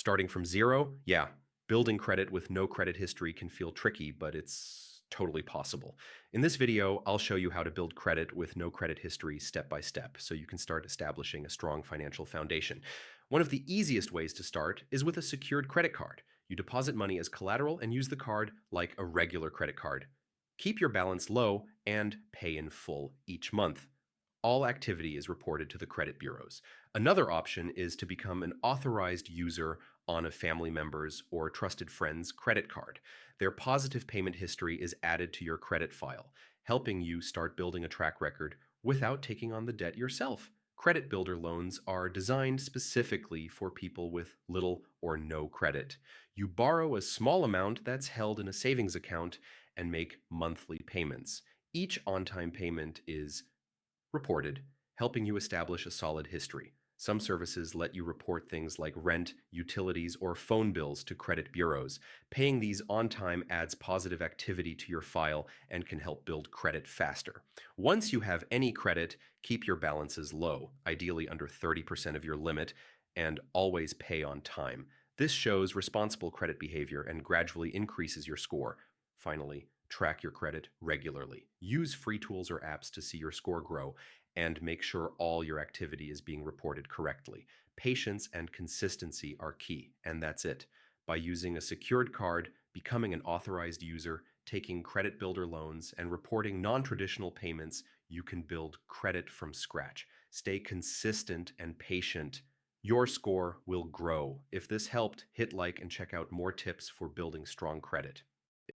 Starting from zero, yeah, building credit with no credit history can feel tricky, but it's totally possible. In this video, I'll show you how to build credit with no credit history step by step so you can start establishing a strong financial foundation. One of the easiest ways to start is with a secured credit card. You deposit money as collateral and use the card like a regular credit card. Keep your balance low and pay in full each month. All activity is reported to the credit bureaus. Another option is to become an authorized user on a family member's or trusted friend's credit card. Their positive payment history is added to your credit file, helping you start building a track record without taking on the debt yourself. Credit builder loans are designed specifically for people with little or no credit. You borrow a small amount that's held in a savings account and make monthly payments. Each on-time payment is reported, helping you establish a solid history. Some services let you report things like rent, utilities, or phone bills to credit bureaus. Paying these on time adds positive activity to your file and can help build credit faster. Once you have any credit, keep your balances low, ideally under 30% of your limit, and always pay on time. This shows responsible credit behavior and gradually increases your score. Finally, track your credit regularly. Use free tools or apps to see your score grow and make sure all your activity is being reported correctly. Patience and consistency are key, and that's it. By using a secured card, becoming an authorized user, taking credit builder loans, and reporting non-traditional payments, you can build credit from scratch. Stay consistent and patient. Your score will grow. If this helped, hit like and check out more tips for building strong credit.